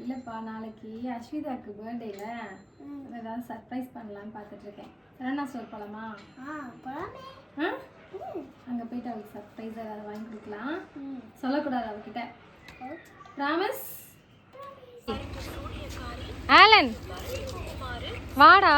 இல்லைப்பா, நாளைக்கு அஸ்விதாக்கு பர்த்டேல ஏதாவது சர்ப்ரைஸ் பண்ணலான்னு பார்த்துட்டு இருக்கேன். சரணா ஸ்டோர் போகலாமா? அங்கே போயிட்டு அவளுக்கு சர்ப்ரைஸ் ஏதாவது வாங்கி கொடுக்கலாம். சொல்லக்கூடாது அவகிட்ட. ப்ராமிஸ். ஆலன் வாடா.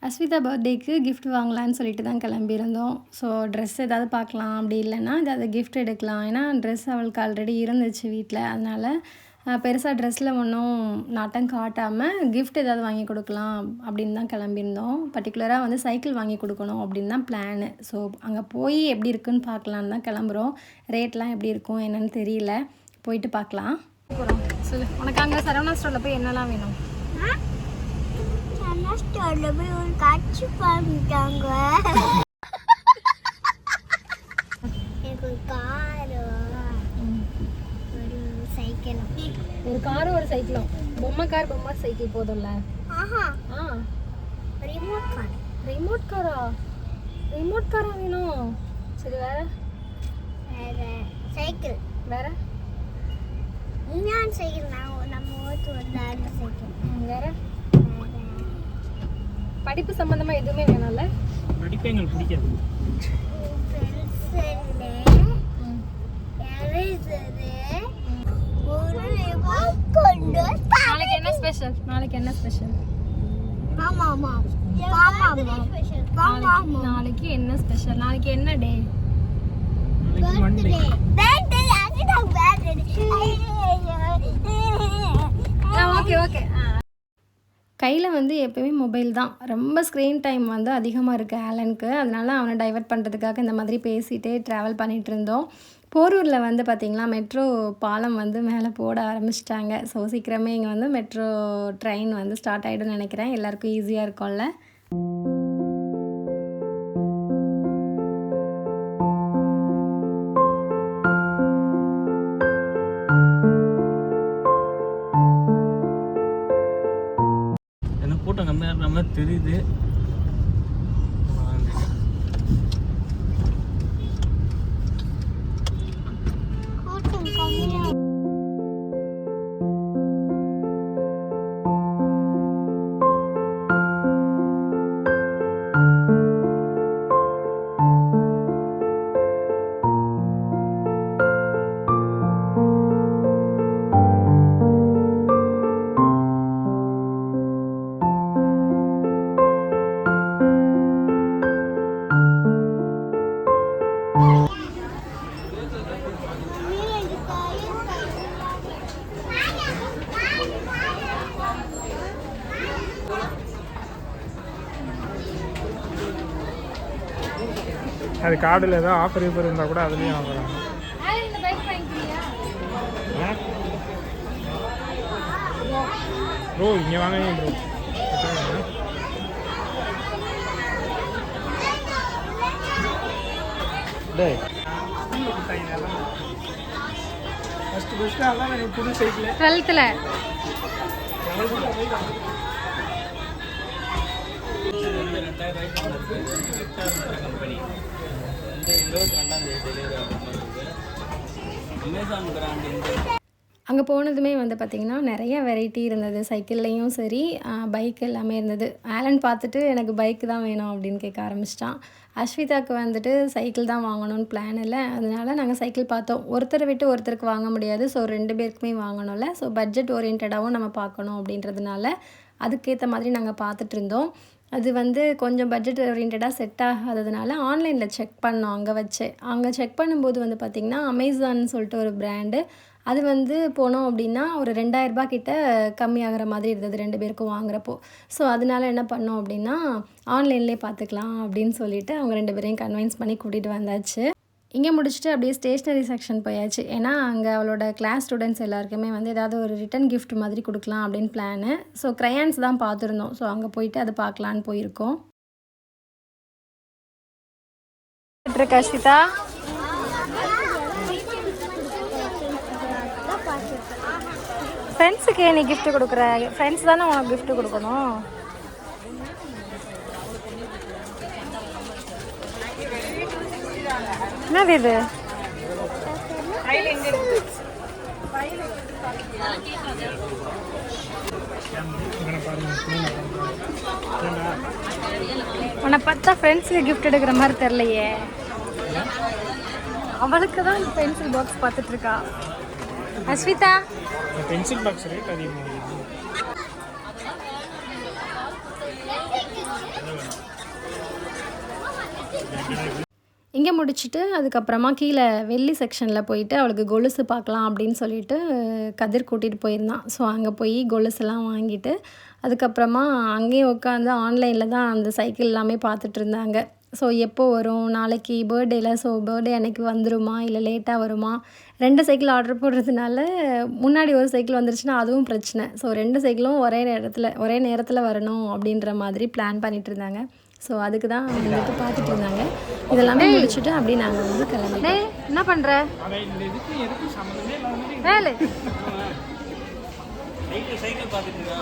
அஸ்விதா பர்த்டேக்கு கிஃப்ட் வாங்கலான்னு சொல்லிட்டு தான் கிளம்பியிருந்தோம். ஸோ ட்ரெஸ் ஏதாவது பார்க்கலாம், அப்படி இல்லைன்னா ஏதாவது கிஃப்ட் எடுக்கலாம். ஏன்னா ட்ரெஸ் அவளுக்கு ஆல்ரெடி இருந்துச்சு வீட்டில். அதனால் பெருசாக ட்ரெஸ்ஸில் ஒன்றும் நாட்டம் காட்டாமல் கிஃப்ட் ஏதாவது வாங்கி கொடுக்கலாம் அப்படின்னு தான் கிளம்பியிருந்தோம். பர்டிகுலராக வந்து சைக்கிள் வாங்கி கொடுக்கணும் அப்படின்னு தான் பிளானு. ஸோ அங்கே போய் எப்படி இருக்குன்னு பார்க்கலான்னு தான் கிளம்புறோம். ரேட்லாம் எப்படி இருக்கும் என்னன்னு தெரியல, போயிட்டு பார்க்கலாம். போகிறோம். சொல்லு, உனக்கு அங்கே சரவணா ஸ்டோரில் போய் என்னெல்லாம் வேணும்? ஸ்டோர்ல போய் ஒரு காட்சி பாருங்க. எனக்கு ஒரு காரும் ஒரு சைக்கிளும். ஒரு காரும் ஒரு சைக்கிளும். பொம்மை கார் பொம்மை சைக்கிள் போதும்ல? Remote car. ரிமோட் காரா? ரிமோட் காரா வேணும். சரி, வேற? வேற சைக்கிள். வேற? இன்னொரு சைக்கிள் நம்ம ஓட்டு வந்தாங்க சைக்கிள். வேற? படிப்பு சம்பந்தமா எதுவுமே வேணாம்ல? படிப்பு எங்களுக்கு பிடிக்காது. நாளைக்கு என்ன ஸ்பெஷல்? நாளைக்கு என்ன ஸ்பெஷல்? நாளைக்கு என்ன ஸ்பெஷல்? நாளைக்கு என்ன டே? Okay okay. கையில் வந்து எப்போயுமே மொபைல் தான். ரொம்ப ஸ்க்ரீன் டைம் வந்து அதிகமாக இருக்குது ஆலனுக்கு. அதனால அவனை டைவர்ட் பண்ணுறதுக்காக இந்த மாதிரி பேசிகிட்டே ட்ராவல் பண்ணிகிட்டு இருந்தோம். போரூரில் வந்து பார்த்திங்கன்னா மெட்ரோ பாலம் வந்து மேலே போட ஆரம்பிச்சிட்டாங்க. ஸோ சீக்கிரமே இங்கே வந்து மெட்ரோ ட்ரெயின் வந்து ஸ்டார்ட் ஆகிடும்னு நினைக்கிறேன். எல்லாருக்கும் ஈஸியாக இருக்கும்ல. கூட்டம் கம்மியாக மாதிரி தெரியுது. அது கார்டில் ஏதாவது ஆஃபர் கீஃபர் இருந்தால் கூட அதுலேயும் வாங்குறாங்க. ப்ரோ இங்கே வாங்க ப்ரோ. ஃபஸ்ட்டு அதான் எனக்கு புது cycle 12th company 22 delivery Amazon brand. அங்கே போனதுமே வந்து பார்த்திங்கன்னா நிறைய வெரைட்டி இருந்தது. சைக்கிள்லேயும் சரி பைக் எல்லாமே இருந்தது. ஆலன் பார்த்துட்டு எனக்கு பைக்கு தான் வேணும் அப்படின்னு கேட்க ஆரம்பிச்சிட்டான். அஸ்விதாவுக்கு வந்துட்டு சைக்கிள் தான் வாங்கணும்னு பிளான் இல்லை. அதனால நாங்கள் சைக்கிள் பார்த்தோம். ஒருத்தரை விட்டு ஒருத்தருக்கு வாங்க முடியாது. ஸோ 2 பேருக்குமே வாங்கணும்ல. ஸோ பட்ஜெட் ஓரியன்டாகவும் நம்ம பார்க்கணும் அப்படின்றதுனால அதுக்கேற்ற மாதிரி நாங்கள் பார்த்துட்டு இருந்தோம். அது வந்து கொஞ்சம் பட்ஜெட் ஓரியன்டாக செட் ஆகாததுனால ஆன்லைனில் செக் பண்ணோம். அங்கே செக் பண்ணும்போது வந்து பார்த்திங்கன்னா அமேசான்னு சொல்லிட்டு ஒரு பிராண்டு. அது வந்து போனோம் அப்படின்னா ஒரு 2000 ரூபாய் கிட்ட கம்மியாகிற மாதிரி இருந்தது 2 பேருக்கும் வாங்குறப்போ. ஸோ அதனால என்ன பண்ணோம் அப்படின்னா ஆன்லைன்லேயே பார்த்துக்கலாம் அப்படின்னு சொல்லிட்டு அவங்க 2 பேரையும் கன்வின்ஸ் பண்ணி கூட்டிகிட்டு வந்தாச்சு. இங்கே முடிச்சுட்டு அப்படியே ஸ்டேஷ்னரி செக்ஷன் போயாச்சு. ஏன்னா அங்கே அவளோட கிளாஸ் ஸ்டூடெண்ட்ஸ் எல்லாருக்குமே வந்து ஏதாவது ஒரு ரிட்டன் கிஃப்ட் மாதிரி கொடுக்கலாம் அப்படின்னு பிளானு. ஸோ க்ரையான்ஸ் தான் பார்த்துருந்தோம். ஸோ அங்கே போயிட்டு அது பார்க்கலான்னு போயிருக்கோம். அஸ்விதா ஃப்ரெண்ட்ஸுக்கு நீ கிஃப்ட் கொடுக்குற? ஃப்ரெண்ட்ஸ் தானே உனக்கு கிஃப்ட் கொடுக்கணும். என்னது இது? உன்னை பார்த்தா ஃப்ரெண்ட்ஸுக்கு கிஃப்ட் எடுக்கிற மாதிரி தெரிலையே. அவளுக்கு தான் பென்சில் பாக்ஸ் பார்த்துட்டு இருக்கா. அஸ்விதா பென்சில் பாக்ஸ் ரேட் அதிகமாக இங்கே முடிச்சுட்டு அதுக்கப்புறமா கீழே வெள்ளி செக்ஷனில் போயிட்டு அவளுக்கு கொலுசு பார்க்கலாம் அப்படின்னு சொல்லிட்டு கதிர் கூட்டிகிட்டு போயிருந்தான். ஸோ அங்கே போய் கொலுசெல்லாம் வாங்கிட்டு அதுக்கப்புறமா அங்கேயும் உட்காந்து ஆன்லைனில் தான் அந்த சைக்கிள் எல்லாமே பார்த்துட்டு இருந்தாங்க. ஸோ எப்போ வரும், நாளைக்கு பர்த்டேல, ஸோ பர்த்டே அன்னைக்கு வந்துருமா இல்லை லேட்டாக வருமா. 2 சைக்கிள் ஆர்டர் போடுறதுனால முன்னாடி ஒரு சைக்கிள் வந்துருச்சுன்னா அதுவும் பிரச்சனை. ஸோ 2 சைக்கிளும் ஒரே நேரத்தில் வரணும் அப்படின்ற மாதிரி பிளான் பண்ணிகிட்டு இருந்தாங்க. ஸோ அதுக்கு தான் வந்துட்டு பார்த்துட்டு இருந்தாங்க. இதெல்லாமே முடிச்சுட்டு அப்படியே நாங்கள் வந்து கிளம்பிட்டோம். என்ன பண்ணுற வேலை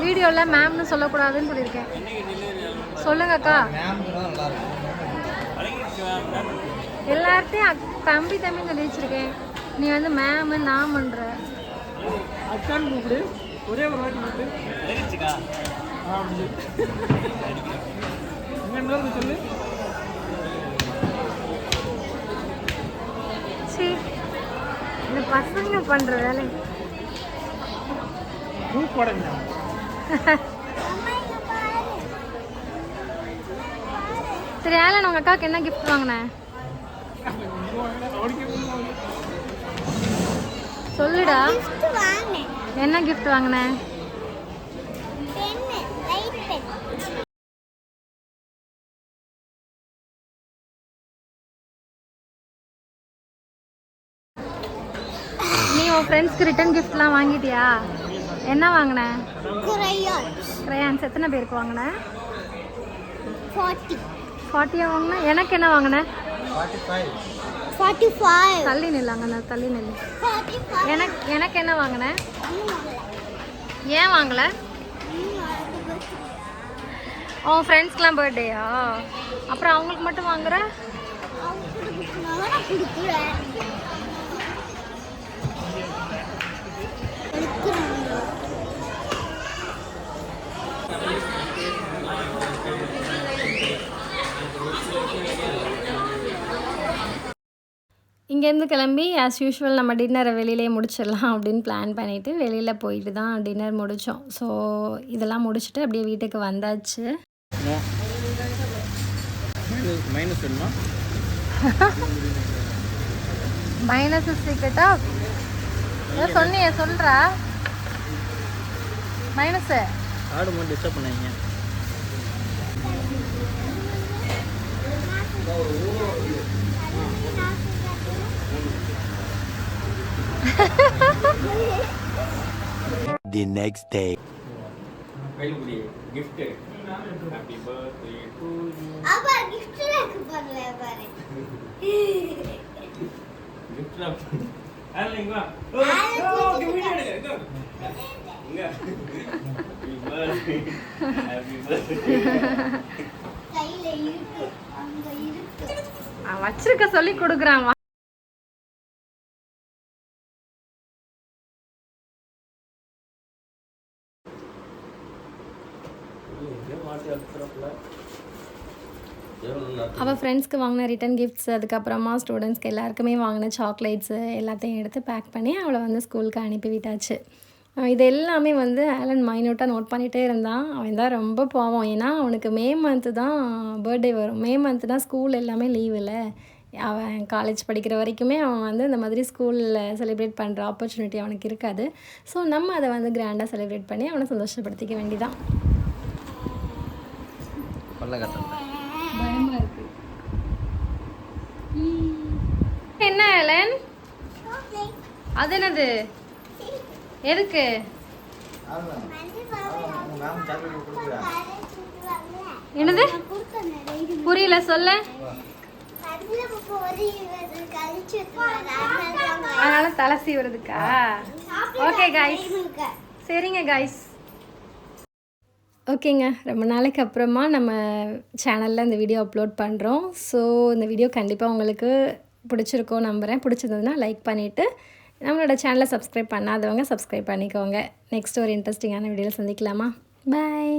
வீடியோவில் மேம்னு சொல்லக்கூடாதுன்னு சொல்லியிருக்கேன். சொல்லுங்கக்கா. எல்லார்ட்டையும் தம்பி தம்பின்னு சொல்லி வச்சிருக்கேன். நீ வந்து மேமு நான் பண்ணுற அக்கான்னு கூப்பிடு. ஒரே ஒரு வாட்டி கூப்பிடு. சொல்லு. சரி, இந்த பசங்க பண்ணுற வேலை சரி. ஆலன் உங்கள் அக்காவுக்கு என்ன கிஃப்ட் வாங்கினேன் சொல்லுடா. என்ன கிஃப்ட் வாங்கினேன்? நீ உன் ஃப்ரெண்ட்ஸ்க்கு ரிட்டன் கிஃப்ட்லாம் வாங்கிட்டியா? என்ன வாங்கின? கிரையான்ஸ். எத்தனை பேருக்கு வாங்கின? 40 வாங்கின. எனக்கு என்ன வாங்கின? 45. தள்ளி நில்லாங்க, தள்ளி நில்லு. எனக்கு என்ன வாங்கின? ஏன் வாங்கலை? உன் ஃப்ரெண்ட்ஸ்க்கெலாம் பர்த்டேயா? அப்புறம் அவங்களுக்கு மட்டும் வாங்குற? இங்கேருந்து கிளம்பி ஆஸ் யூஷுவல் நம்ம டின்னரை வெளியிலே முடிச்சிடலாம் அப்படின்னு பிளான் பண்ணிவிட்டு வெளியில் போயிட்டு தான் டின்னர் முடித்தோம். ஸோ இதெல்லாம் முடிச்சுட்டு அப்படியே வீட்டுக்கு வந்தாச்சு. மைனஸ் சீக்கிரட்டா ஏதோ சொன்னியே, சொல்கிறா. மைனஸு ஆடு மட்டும் டிஸ்டர்ப் பண்ணாங்க. The next day. gift. Happy birthday to you. அப்பா gift லாக்கு பண்ணல பாரு. gift lock. ஆலங்க வா. ஓ வீடியோ எடுங்க. இங்க. Happy birthday. Happy birthday. கையில இருக்கு. அங்க இருக்கு. வச்சிருக்க சொல்லி கொடுக்குறான். அவள் ஃப்ரெண்ட்ஸ்க்கு வாங்கின ரிட்டன் கிஃப்ட்ஸ், அதுக்கப்புறமா ஸ்டூடெண்ட்ஸ்க்கு எல்லாருக்குமே வாங்கின சாக்லேட்ஸு எல்லாத்தையும் எடுத்து பேக் பண்ணி அவளை வந்து ஸ்கூலுக்கு அனுப்பி விட்டாச்சு. இது எல்லாமே வந்து ஆலன் மைன்யூட்டாக நோட் பண்ணிகிட்டே இருந்தான். அவன் தான் ரொம்ப பாவம். ஏன்னா அவனுக்கு மே மந்த்து தான் பர்த்டே வரும். மே மந்த்து தான் ஸ்கூல் எல்லாமே லீவ் இல்லை. அவன் காலேஜ் படிக்கிற வரைக்குமே அவன் வந்து இந்த மாதிரி ஸ்கூலில் செலிப்ரேட் பண்ணுற ஆப்பர்ச்சுனிட்டி அவனுக்கு இருக்காது. ஸோ நம்ம அதை வந்து கிராண்டாக செலிப்ரேட் பண்ணி அவனை சந்தோஷப்படுத்திக்க வேண்டிதான். பயமாக இருக்கு. என்ன ஆலன்? அது என்னது? எதுக்கு? என்னது புரியல, சொல்ல. அதனால தலை சீவுறதுக்கா? ஓகே கைஸ், சரிங்க கைஸ். ஓகேங்க. ரொம்ப நாளைக்கு அப்புறமா நம்ம சேனலில் இந்த வீடியோ அப்லோட் பண்ணுறோம். ஸோ இந்த வீடியோ கண்டிப்பாக உங்களுக்கு பிடிச்சிருக்கும் நம்புகிறேன். பிடிச்சிருந்ததுன்னா லைக் பண்ணிவிட்டு நம்மளோட சேனலை சப்ஸ்கிரைப் பண்ணாதவங்க சப்ஸ்கிரைப் பண்ணிக்கோங்க. நெக்ஸ்ட் ஒரு இன்ட்ரெஸ்டிங்கான வீடியோவில் சந்திக்கலாமா? பாய்.